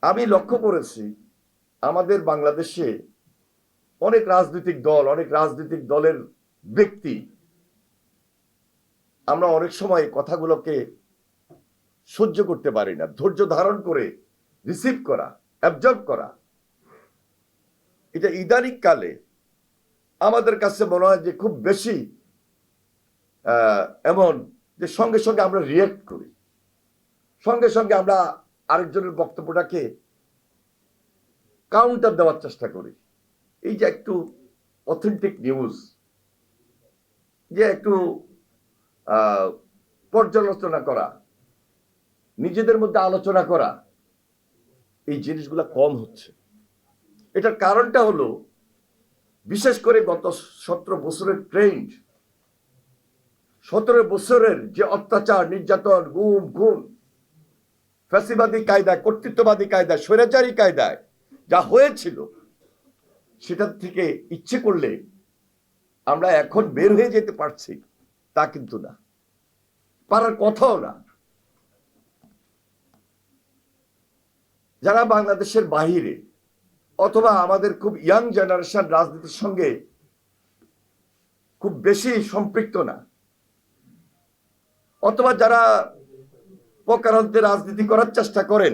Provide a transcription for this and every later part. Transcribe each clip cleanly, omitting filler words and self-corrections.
আমি লক্ষ্য করেছি আমাদের বাংলাদেশে অনেক রাজনৈতিক দল, অনেক রাজনৈতিক দলের ব্যক্তি, আমরা অনেক সময় কথাগুলোকে সহ্য করতে পারি না, ধৈর্য ধারণ করে রিসিভ করা, অ্যাবজর্ব করা। এটা ইদানিং কালে আমাদের কাছে মনে হয় যে খুব বেশি এমন যে সঙ্গে সঙ্গে আমরা রিয়েক্ট করি, সঙ্গে সঙ্গে আমরা আরেকজনের বক্তব্যটাকে কাউন্টার দেওয়ার চেষ্টা করি। এই যে একটু অথেন্টিক নিউজ, যে একটু পর্যালোচনা করা, নিজেদের মধ্যে আলোচনা করা, এই জিনিসগুলো কম হচ্ছে। এটার কারণটা হলো বিশেষ করে গত 17 বছরের ট্রেন্ড, 17 বছরের যে অত্যাচার, নির্যাতন, গুম খুন, ফ্যাসিবাদী কায়দায়, কর্তৃত্ববাদী কায়দায়, স্বৈরাচারী কায়দায় যা হয়েছিল, সেটা থেকে ইচ্ছে করলে আমরা এখন বের হয়ে যেতে পারছি তা কিন্তু না, পারার কথাও না। যারা বাংলাদেশের বাহিরে অথবা আমাদের খুব ইয়াং জেনারেশন রাজনীতির সঙ্গে খুব বেশি সম্পৃক্ত না, অথবা যারা প্রকারান্তে রাজনীতি করার চেষ্টা করেন,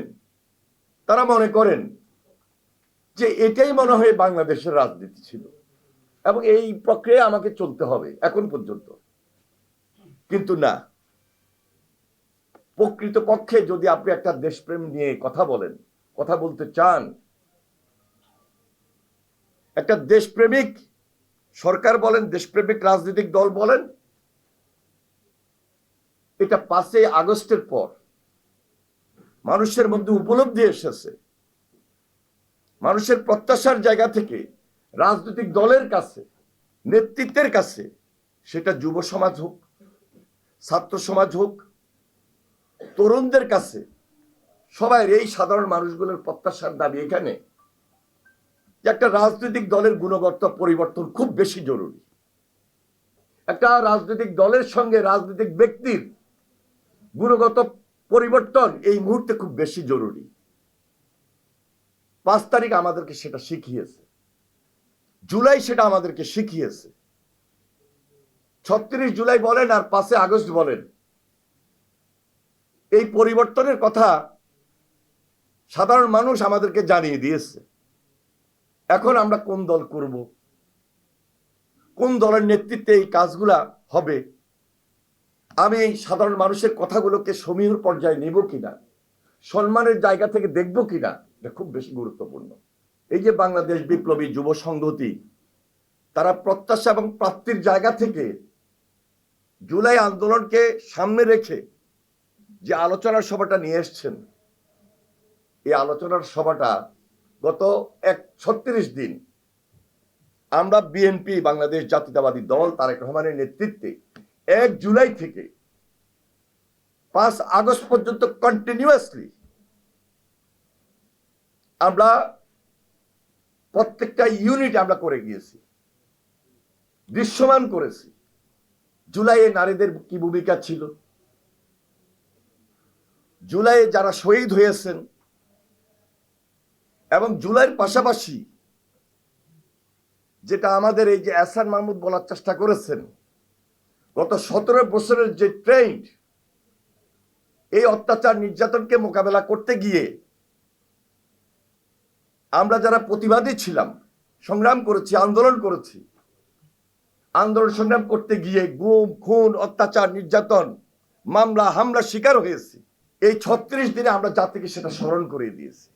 তারা মনে করেন যে এটাই মনে হয় বাংলাদেশের রাজনীতি ছিল এবং এই প্রক্রিয়া আমাকে চলতে হবে এখন পর্যন্ত। কিন্তু না, প্রকৃতপক্ষে যদি আপনি একটা দেশপ্রেম নিয়ে কথা বলেন, কথা বলতে চান, একটা দেশপ্রেমিক সরকার বলেন, দেশপ্রেমিক রাজনৈতিক দল বলেন, এটা 5 আগস্টের পর মানুষের মধ্যে উপলব্ধি এসেছে। মানুষের প্রত্যাশার জায়গা থেকে রাজনৈতিক দলের কাছে, নেতৃত্বের কাছে, সেটা যুব সমাজ হোক, ছাত্র সমাজ হোক, তরুণদের কাছে, সবাই এই সাধারণ মানুষগুলোর প্রত্যাশার দাবি এখানে যে একটা রাজনৈতিক দলের গুণগত পরিবর্তন খুব বেশি জরুরি। একটা রাজনৈতিক দলের সঙ্গে রাজনৈতিক ব্যক্তির গুণগত পরিবর্তন এই মুহূর্তে খুব বেশি জরুরি। 5 তারিখ আমাদেরকে সেটা শিখিয়েছে, জুলাই সেটা আমাদেরকে শিখিয়েছে। 36 জুলাই বলেন আর 5 আগস্ট বলেন, এই পরিবর্তনের কথা সাধারণ মানুষ আমাদেরকে জানিয়ে দিয়েছে। এখন আমরা কোন দল করব, কোন দলের নেতৃত্বে এই কাজগুলা হবে, আমি এই সাধারণ মানুষের কথাগুলোকে সমীহ পর্যায়ে নেব কিনা, সম্মানের জায়গা থেকে দেখব কিনা, এটা খুব বেশি গুরুত্বপূর্ণ। এই যে বাংলাদেশ বিপ্লবী যুব সংহতি, তারা প্রত্যাশা এবং প্রাপ্তির জায়গা থেকে জুলাই আন্দোলনকে সামনে রেখে যে আলোচনার সভাটা নিয়ে এসছেন, এই আলোচনার সভাটা গত 36 দিন আমরা বিএনপি, বাংলাদেশ জাতীয়তাবাদী দল, তারেক রহমানের নেতৃত্বে 1 জুলাই থেকে 5 আগস্ট পর্যন্ত কন্টিনিউয়াসলি আমরা প্রত্যেকটা ইউনিট আমরা করে গিয়েছি, দৃশ্যমান করেছি জুলাইয়ে নারীদের কি ভূমিকা ছিল, জুলাইয়ে যারা শহীদ হয়েছেন, এবং জুলাইয়ের পাশাপাশি যেটা আমাদের এই যে এহসান মাহমুদ বলার চেষ্টা করেছেন, গত 17 বছরের যে ট্রেন্ড, এই অত্যাচার নির্যাতনকে মোকাবেলা করতে গিয়ে আমরা যারা প্রতিবাদী ছিলাম, সংগ্রাম করেছি, আন্দোলন করেছি, আন্দোলন সংগ্রাম করতে গিয়ে গুম খুন, অত্যাচার নির্যাতন, মামলা হামলা শিকার হয়েছি, এই 36 দিনে আমরা জাতিকে সেটা স্মরণ করিয়ে দিয়েছি।